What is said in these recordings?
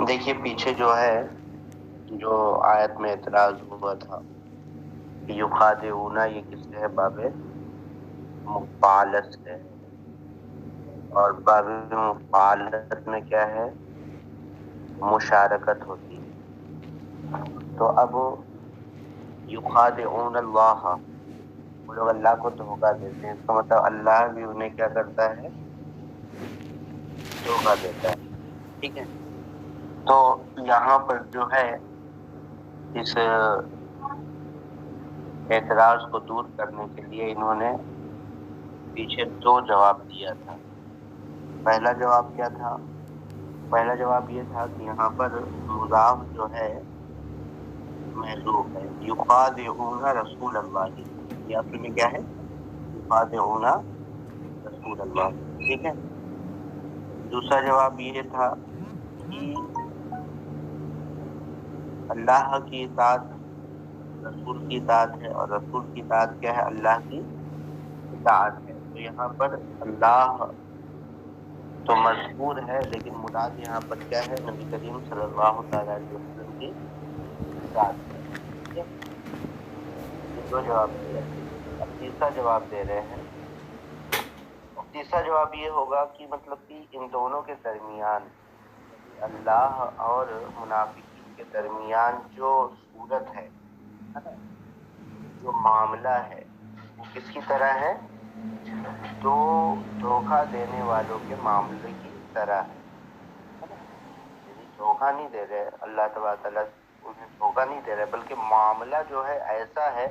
دیکھیے پیچھے جو ہے جو آیت میں اعتراض ہوا تھا یخادعون، یہ کس سے ہے؟ باب مفعلت سے ہے، اور باب مفعلت میں کیا ہے؟ مشارکت ہوتی ہے۔ تو اب یخادعون اللہ، وہ لوگ اللہ کو دھوکہ دیتے ہیں، اس کا مطلب اللہ بھی انہیں کیا کرتا ہے؟ دھوکہ دیتا ہے، ٹھیک ہے۔ تو یہاں پر جو ہے اس اعتراض کو دور کرنے کے لیے انہوں نے پیچھے دو جواب دیا تھا۔ پہلا جواب کیا تھا؟ پہلا جواب یہ تھا کہ یہاں پر مضاف جو ہے محذوف ہے، یخادعون رسول اللہ، یہ اصل میں کیا ہے؟ یخادعون رسول اللہ، ٹھیک ہے۔ دوسرا جواب یہ تھا کہ اللہ کی اطاعت رسول کی اطاعت ہے، اور رسول کی اطاعت کیا ہے؟ اللہ کی اطاعت ہے۔ تو یہاں پر اللہ تو مذکور ہے، لیکن مراد یہاں پر کیا ہے؟ نبی کریم صلی اللہ تعالی علیہ وسلم کی اطاعت ہے، ٹھیک ہے۔ یہ دو جواب دیا۔ اب تیسرا جواب دے رہے ہیں، اور تیسرا جواب یہ ہوگا کہ مطلب کہ ان دونوں کے درمیان، یعنی اللہ اور منافقین کے درمیان جو صورت ہے نا، جو معاملہ ہے، وہ کس کی طرح ہے؟ دو دھوکہ دینے والوں کے معاملے کی طرح ہے نا۔ یعنی دھوکہ نہیں دے رہے اللہ تبارک تعالیٰ، انہیں دھوکہ نہیں دے رہے، بلکہ معاملہ جو ہے ایسا ہے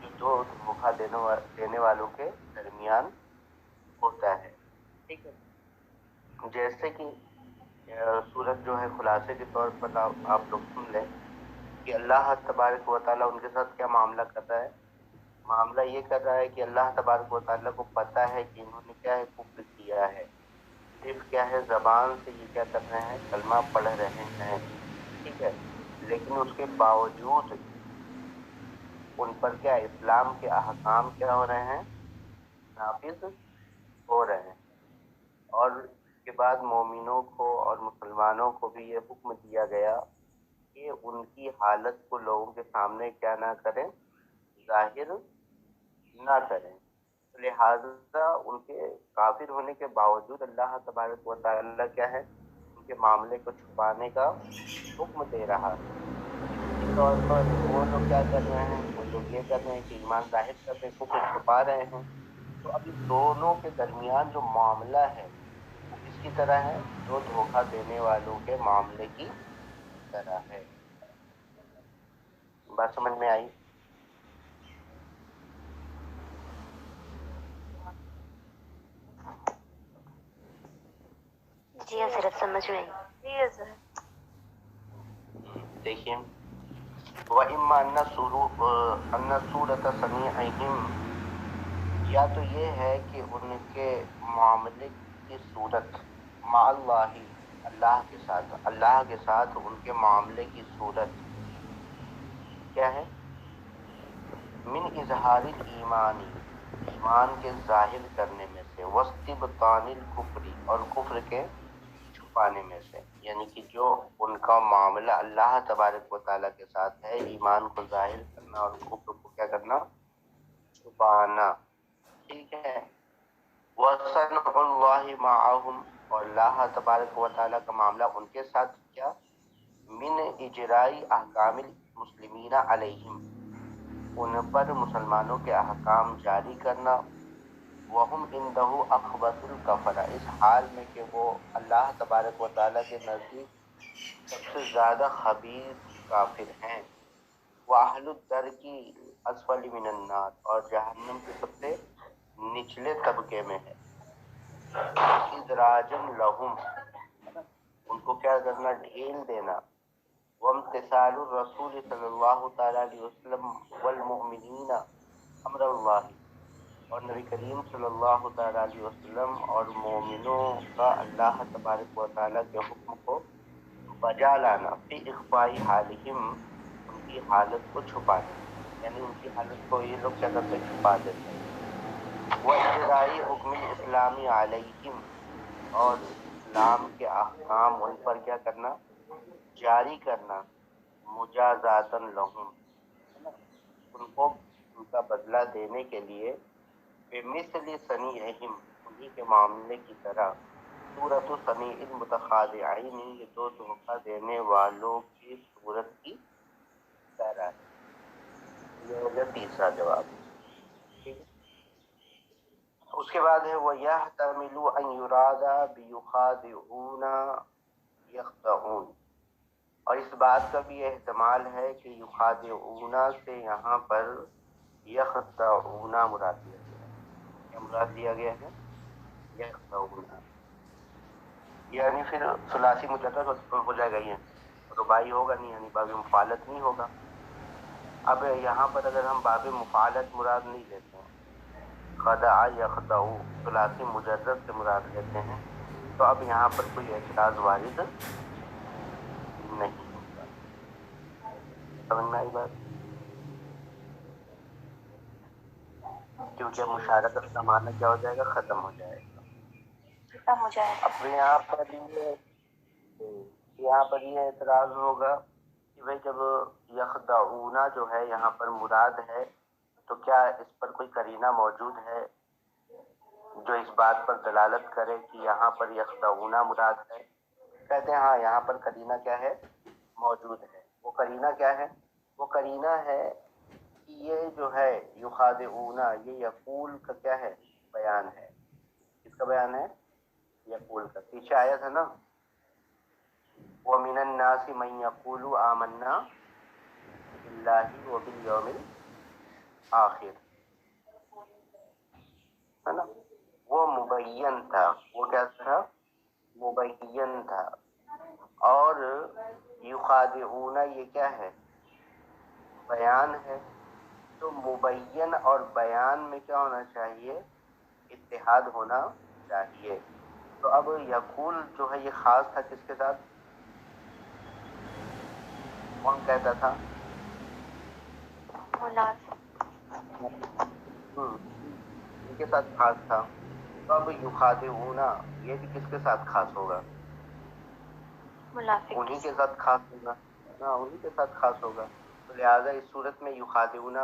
جو دو دھوکہ دینے والوں کے درمیان ہوتا ہے، ٹھیک ہے۔ جیسے کہ سورت جو ہے خلاصے کے طور پر آپ لوگ سن لیں کہ اللہ تبارک و تعالیٰ ان کے ساتھ کیا معاملہ کر رہا ہے۔ معاملہ یہ کر رہا ہے کہ اللہ تبارک و تعالیٰ کو پتہ ہے کہ انہوں نے کیا ہے؟ کفر کیا ہے، صرف کیا ہے؟ زبان سے یہ کیا کر رہے ہیں؟ کلمہ پڑھ رہے ہیں، ٹھیک ہے، لیکن اس کے باوجود ان پر کیا اسلام کے احکام کیا ہو رہے ہیں؟ نافذ ہو رہے ہیں۔ اور اس کے بعد مومنوں کو اور مسلمانوں کو بھی یہ حکم دیا گیا کہ ان کی حالت کو لوگوں کے سامنے کیا نہ کریں؟ ظاہر نہ کریں۔ لہذا ان کے کافر ہونے کے باوجود اللہ تبارک و تعالیٰ کیا ہے؟ ان کے معاملے کو چھپانے کا حکم دے رہا ہے۔ اسی طور پر وہ لوگ کیا کر رہے ہیں؟ وہ لوگ یہ کر رہے ہیں کہ ایمان ظاہر کر رہے ہیں، کفر چھپا رہے ہیں۔ تو اب ان دونوں کے درمیان جو معاملہ ہے وہ کس کی طرح ہے؟ دو دھوکہ دینے والوں کے معاملے کی طرح ہے۔ بات سمجھ میں آئی؟ جی حضرت سمجھ میں آئی۔ جی حضرت۔ دیکھیے وَإِمَّا أَنَّ صُورَةَ سَمِيعِهِمْ، یا تو یہ ہے کہ ان کے معاملے کی صورت مع اللہ، اللہ کے ساتھ، اللہ کے ساتھ ان کے معاملے کی صورت کیا ہے؟ من اظہار الایمان، ایمان کے ظاہر کرنے میں سے، واستبطان الکفر، اور کفر کے چھپانے میں سے، یعنی کہ جو ان کا معاملہ اللہ تبارک و تعالیٰ کے ساتھ ہے، ایمان کو ظاہر کرنا اور کفر کو کیا کرنا؟ چھپانا، ٹھیک ہے۔ وَصَنْعُ اللَّهِ مَعَهُمْ، اور اللہ تبارک و تعالیٰ کا معاملہ ان کے ساتھ کیا؟ من اجرائی احکام المسلمین علیہم، ان پر مسلمانوں کے احکام جاری کرنا، وہم عندہ اخبث الکفر، اس حال میں کہ وہ اللہ تبارک و تعالیٰ کے نزدیک سب سے زیادہ خبیث کافر ہیں، واہل الدرک اسفل من النار، اور جہنم کے سب سے نچلے طبقے میں ہے، ادراجن لہم، ان کو کیا کرنا؟ ڈھیل دینا، وامتثال الرسول صلی اللہ تعالیٰ علیہ وسلم والمؤمنین امر اللہ، اور نبی کریم صلی اللہ تعالیٰ علیہ وسلم اور مومنوں کا اللہ تبارک و تعالیٰ کے حکم کو بجا لانا، فی اخفائی حالہم، ان کی حالت کو چھپانے، یعنی ان کی حالت کو یہ لوگ کیا کرتے؟ چھپا دیتے ہیں۔ وَإِجْرَاءِ حُکْمِ الْإِسْلَامِ عَلَيْهِمْ، اور اسلام کے احکام ان پر کیا کرنا، جاری کرنا، مجازاتن لہم، ان کو ان کا بدلہ دینے کے لیے، بمثل صنیعہم، انہی کے معاملے کی طرح، صورت صنیع المتخاذعین، یہ دو دھوکہ دینے والوں کی صورت کی طرح ہے۔ یہ ہو گیا تیسرا جواب، ٹھیک ہے۔ اس کے بعد ہے وَيَحْتَمِلُ أَن يُرَادَ بِيُخَادِعُونَ يَخْدَعُونَ، اور اس بات کا بھی احتمال ہے کہ یخادعون سے یہاں پر یخدعون مراد لیا گیا ہے۔ کیا مراد لیا گیا ہے؟ یخدعون، یعنی پھر ثلاثی مجرد ہو جائے گا، یہ رباعی ہوگا نہیں، یعنی باب مفعالت نہیں ہوگا۔ اب یہاں پر اگر ہم باب مفعالت مراد نہیں لیتے ہیں، خدع یخدع ثلاثی مجرد سے مراد لیتے ہیں، تو اب یہاں پر کوئی اعتراض وارد نہیں ہوگا۔ سمجھ میں آئی بات؟ کیونکہ مشارکت کا معنی کیا ہو جائے گا، ختم ہو جائے گا، ختم ہو جائے گا۔ اپنے یہاں پر یہ اعتراض ہوگا کہ بھئی جب یخدعون جو ہے یہاں پر مراد ہے، تو کیا اس پر کوئی قرینہ موجود ہے جو اس بات پر دلالت کرے کہ یہاں پر یخدعون مراد ہے؟ کہتے ہیں ہاں، یہاں پر قرینہ کیا ہے، موجود ہے۔ وہ قرینہ کیا ہے؟ وہ قرینہ ہے کہ یہ جو ہے یخادعون، یہ یقول کا کیا ہے، بیان ہے۔ کس کا بیان ہے؟ یقول کا۔ پیچھے آیا تھا نا، وَمِنَ النَّاسِ مَن يَقُولُ آمَنَّا بِاللَّهِ وَبِالْيَوْمِ الْآخِرِ، ہے نا؟ وہ مبین تھا، وہ کیا تھا، مبین تھا۔ اور یخادعون یہ کیا ہے، بیان ہے۔ تو مبین اور بیان میں کیا ہونا چاہیے، اتحاد ہونا چاہیے۔ تو اب یقول جو ہے یہ خاص تھا کس کے ساتھ، کون کہتا تھا، ان کے ساتھ خاص تھا۔ تو اب یخادعون یہ بھی کس کے ساتھ خاص ہوگا، منافق انہی کے ساتھ خاص ہوگا، ہاں انہی کے ساتھ خاص ہوگا۔ تو لہٰذا اس صورت میں یخادعون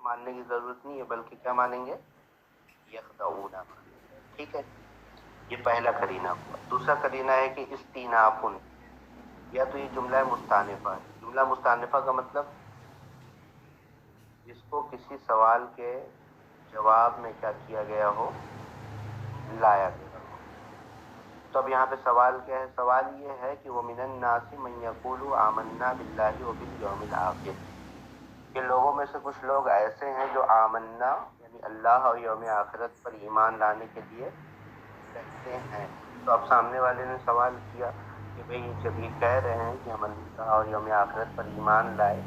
ماننے کی ضرورت نہیں ہے، بلکہ کیا مانیں گے، یخدعون مانیں گے، ٹھیک ہے۔ یہ پہلا قرینہ ہوا۔ دوسرا قرینہ ہے کہ استینافن، یا تو یہ جملہ مستانفہ ہے۔ جملہ مستانفہ کا مطلب جس کو کسی سوال کے جواب میں کیا کیا گیا ہو، لایا گیا ہو۔ تو اب یہاں پہ سوال کیا ہے، سوال یہ ہے کہ وَمِنَ النَّاسِ مَن يَقُولُ آمَنَّا بِاللَّهِ وَبِالْيَوْمِ الْآخِرِ، کہ لوگوں میں سے کچھ لوگ ایسے ہیں جو آمنا یعنی اللہ اور یوم آخرت پر ایمان لانے کے لیے کہتے ہیں۔ تو اب سامنے والے نے سوال کیا کہ بھئی جب یہ کہہ رہے ہیں کہ ہم اللہ اور یوم آخرت پر ایمان لائے،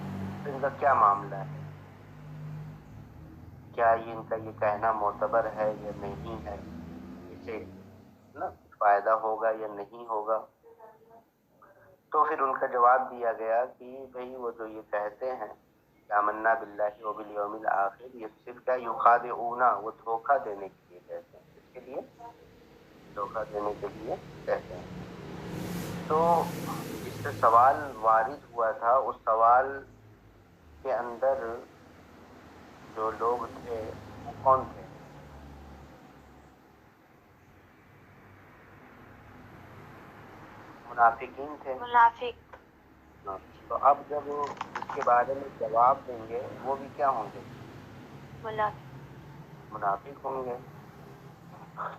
تو ان کا کیا معاملہ ہے، کیا یہ ان کا یہ کہنا معتبر ہے یا نہیں ہے، اسے نا فائدہ ہوگا یا نہیں ہوگا۔ تو پھر ان کا جواب دیا گیا کہ بھئی وہ جو یہ کہتے ہیں کہ آمنا باللہ وبالیوم الآخر، یہ صرف کیا یخادعون، وہ دھوکہ دینے کے لیے کہتے ہیں۔ کس کے لیے؟ دھوکہ دینے کے لیے کہتے ہیں۔ تو جس سے سوال وارد ہوا تھا، اس سوال کے اندر جو لوگ تھے وہ کون تھے، منافقین تھے۔ منافق، تو اب جب اس کے بارے میں جواب دیں گے، وہ بھی کیا ہوں گے، منافق ہوں گے۔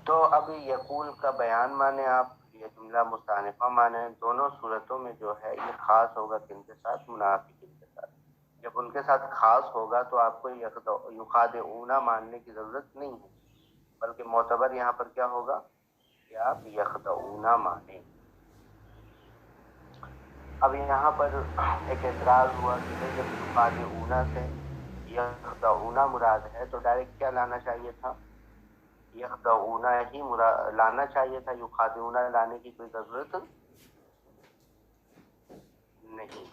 تو اب یقول کا بیان مانے آپ، یہ جملہ مستانفہ مانے، دونوں صورتوں میں جو ہے یہ خاص ہوگا کن کے ساتھ، منافقین کے ساتھ۔ جب ان کے ساتھ خاص ہوگا تو آپ کو یخادعون ماننے کی ضرورت نہیں ہے، بلکہ معتبر یہاں پر کیا ہوگا کہ آپ یخدعون مانیں۔ اب یہاں پر ایک اعتراض ہوا کہ جب یخادعون سے یخدعون مراد ہے تو ڈائریکٹ کیا لانا چاہیے تھا، یخدعون ہی لانا چاہیے تھا، یخادعون لانے کی کوئی ضرورت نہیں۔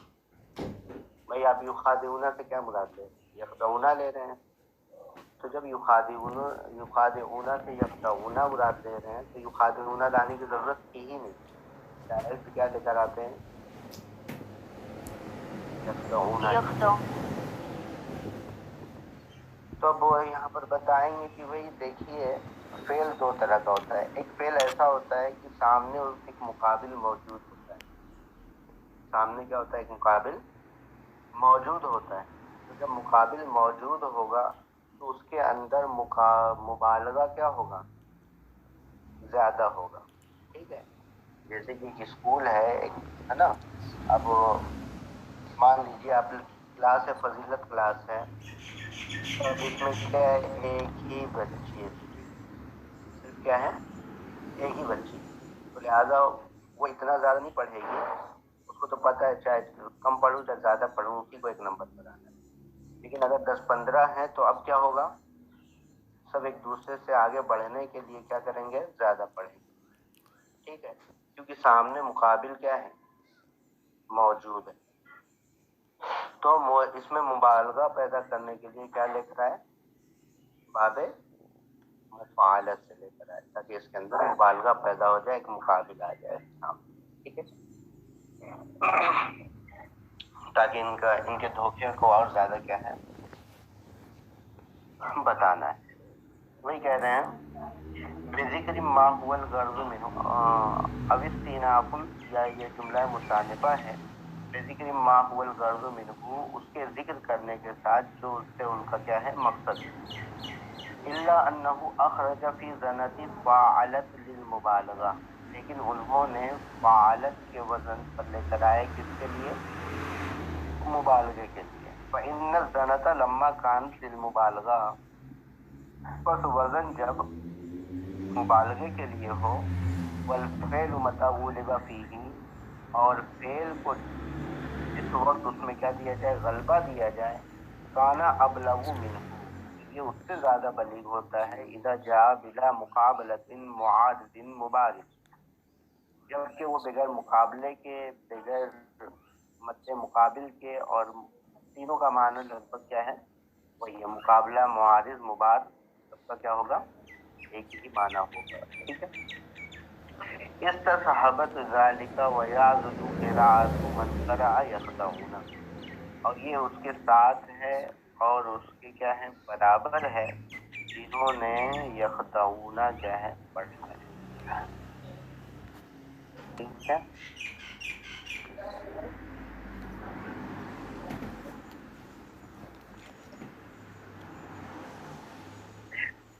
بھائی آپ یخادعون سے کیا مراد لے رہے ہیں، یخدعون لے رہے ہیں، تو جب یخادعون سے یخدعون مراد لے رہے ہیں تو یخادعون لانے کی ضرورت تھی ہی نہیں، ڈائریکٹ کیا لے کر آتے ہیں؟ یخدعون۔ یخدع تو اب وہ یہاں پر بتائیں گے کہ بھئی دیکھیے فعل دو طرح کا ہوتا ہے، ایک فعل ایسا ہوتا ہے کہ سامنے ایک مقابل موجود ہوتا ہے، سامنے کیا ہوتا ہے؟ ایک مقابل موجود ہوتا ہے، تو جب مقابل موجود ہوگا تو اس کے اندر مبالغہ کیا ہوگا؟ زیادہ ہوگا، ٹھیک ہے؟ جیسے کہ اسکول ہے نا، اب مان لیجیے آپ کلاس ہے، فضیلت کلاس ہے، تو اب اس میں کیا ہے؟ ایک ہی بچی ہے، صرف کیا ہے؟ ایک ہی بچی، تو لہٰذا وہ اتنا زیادہ نہیں پڑھے گی، اس کو تو پتہ ہے چاہے کم پڑھوں چاہے زیادہ پڑھوں اسی کو ایک نمبر پر آنا ہے۔ لیکن اگر 10-15 ہیں تو اب کیا ہوگا؟ سب ایک دوسرے سے آگے بڑھنے کے لیے کیا کریں گے؟ زیادہ پڑھیں گے، ٹھیک ہے؟ کیونکہ سامنے مقابل کیا ہے؟ موجود ہے۔ تو اس میں مبالغہ پیدا کرنے کے لیے کیا لے کر آئے؟ باب مفعلت سے لے کر آئے، تاکہ اس کے اندر مبالغہ پیدا ہو جائے، ایک مقابل آ جائے سامنے، ٹھیک ہے؟ تاکہ ان کے دھوکے کو اور زیادہ کیا ہے؟ بتانا ہے۔ وہی کہہ رہے ہیں بذکر ما هو الغرض منه او استئناف، یا یہ جملہ مصانفہ ہے، بذکر ما هو الغرض منه، اس کے ذکر کرنے کے ساتھ جو اس سے ان کا کیا ہے؟ مقصد، الا انه اخرج فی زنت فاعلت للمبالغہ، لیکن انہوں نے فاعلت کے وزن پر لے کر آئے کس کے لیے؟ مبالغے کے لیے۔ فإن الزنت لما كانت للمبالغہ، پس وزن جب مبالغے کے لیے ہو، والفعل متى غلب فیہ، اور فعل کو جس وقت اس میں کیا دیا جائے؟ غلبہ دیا جائے، کانا ابلغ منہ، یہ اس سے زیادہ بلیغ ہوتا ہے، اذا جاء بلا مقابلۃ معاضد مبالغ، جبکہ وہ بغیر مقابلے کے، بغیر مد مقابل کے، اور تینوں کا معنی لگ بھگ کیا ہے؟ وہی ہے، مقابلہ، معارض، مبارز، سب کا کیا ہوگا؟ ایک ہی معنی ہوگا، ٹھیک ہے؟ استصحبت ذالک ویعضد قراءۃ من قرأ یخدعون، اور یہ اس کے ساتھ ہے اور اس کے کیا ہے؟ برابر ہے، جنہوں نے یخدعون کیا ہے؟ پڑھا ہے، ٹھیک ہے؟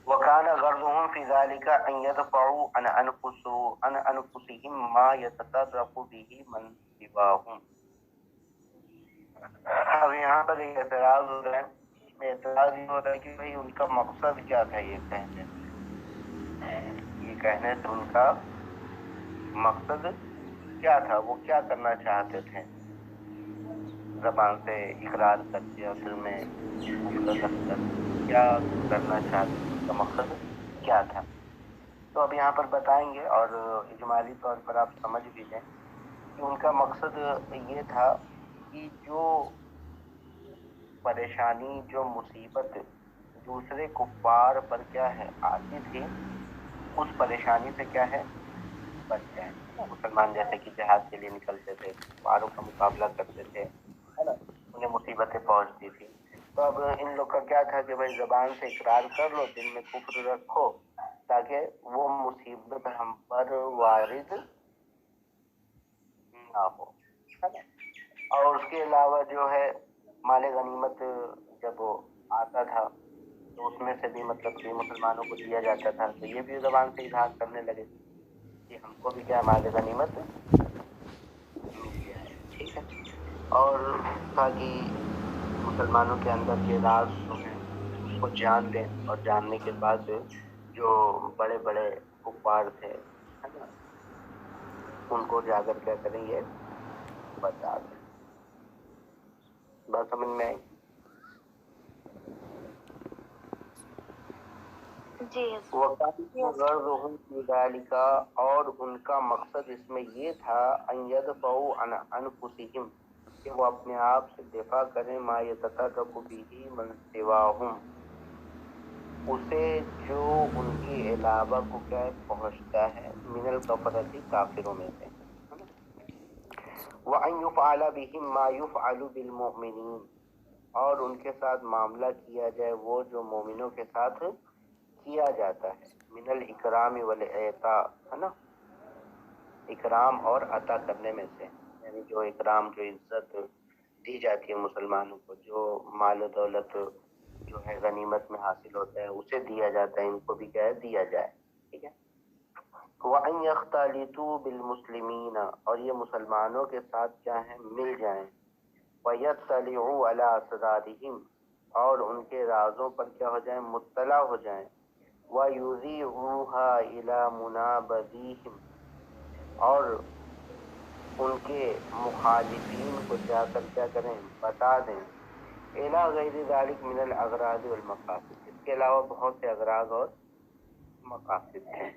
وَكَانَ غَرْضُهُمْ فِي ذَلِكَ أَنْ يَدْفَعُوا عَنْ أَنْفُسِهِمْ مَا يَتَطَرَّقُ بِهِ مَنْ سِوَاهُمْ۔ اب یہاں پر ایک اعتراض ہو رہا ہے، اعتراض یہ ہو رہا ہے کہ بھئی ان کا مقصد کیا تھا یہ کہنے سے؟ یہ کہنے سے ان کا مقصد کیا تھا؟ وہ کیا کرنا چاہتے تھے؟ زبان سے اقرار کر کے اور دل میں کفر رکھ کر کیا کرنا چاہتے تھے؟ ان کا مقصد کیا تھا؟ تو اب یہاں پر بتائیں گے، اور اجمالی طور پر آپ سمجھ بھی لیں کہ ان کا مقصد یہ تھا کہ جو پریشانی، جو مصیبت دوسرے کفار پر کیا ہے؟ آتی تھی، اس پریشانی سے کیا ہے؟ بچ جائیں۔ مسلمان جیسے کہ جہاد کے لیے نکلتے تھے، کفاروں کا مقابلہ کرتے تھے، ہے نا، انہیں مصیبتیں پہنچتی تھی، تو اب ان لوگ کا کیا تھا کہ بھائی زبان سے اقرار کر لو، دل میں کفر رکھو، تاکہ وہ مصیبت ہم پر وارد نہ ہو، ہے نا۔ اور اس کے علاوہ جو ہے مال غنیمت جب آتا تھا تو اس میں سے بھی مطلب کہ مسلمانوں کو دیا جاتا تھا، تو یہ بھی زبان سے اظہار کرنے لگے کہ ہم کو بھی کیا مال غنیمت مل جائے، ٹھیک ہے؟ اور تاکہ مسلمانوں کے اندر کے راز جو ہیں اس کو جان لیں، اور جاننے کے بعد جو بڑے بڑے کفار تھے، ہے نا، ان کو جا کر کیا کریں گے؟ بتا دیں۔ بات سمجھ میں آئی؟ جی وَغَرْضُهُمْ فِي ذَلِكَ، اور ان کا مقصد اس میں یہ تھا أَنْ يَدْفَعُوا عَنْ أَنفُسِهِمْ، کہ وہ اپنے آپ سے دفاع کریں، مَا يَتَطَرَّقُ بِهِ مَنْ سِوَاهُمْ، اسے جو ان کی علاوہ کو کیا پہنچتا ہے من الکفرتی کافروں میں سے، وَأَن يُفْعَلَ بِهِمْ مَا يُفْعَلُ بِالْمُؤْمِنِينَ، اور ان کے ساتھ معاملہ کیا جائے وہ جو مومنوں کے ساتھ کیا جاتا ہے، من الاکرام والاعطاء، ہے نا، اکرام اور عطا کرنے میں سے، یعنی جو اکرام، جو عزت دی جاتی ہے مسلمانوں کو، جو مال و دولت جو ہے غنیمت میں حاصل ہوتا ہے اسے دیا جاتا ہے، ان کو بھی کیا ہے دیا جائے، ٹھیک ہے۔ وَأَن يَخْتَلِطُوا بِالْمُسْلِمِينَ، اور یہ مسلمانوں کے ساتھ کیا ہے مل جائیں، وَيَطَّلِعُوا عَلَىٰ أَسْرَارِهِمْ، اور ان کے رازوں پر کیا ہو جائیں مطلع ہو جائیں، وَيُذِيعُوهَا إِلَىٰ مُنَابَذِيهِمْ، اور ان کے مخالفین کو جا کر کیا کریں بتا دیں، الا غیر ذلک من الاغراض والمقاصد، اس کے علاوہ بہت سے اغراض اور مقاصد ہیں،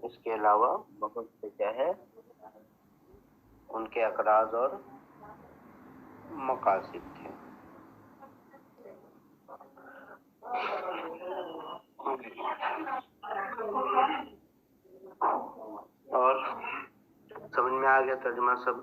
اس کے علاوہ بہت سے کیا ہے ان کے اغراض اور مقاصد تھے۔ اور سمجھ میں آ گیا ترجمہ سب؟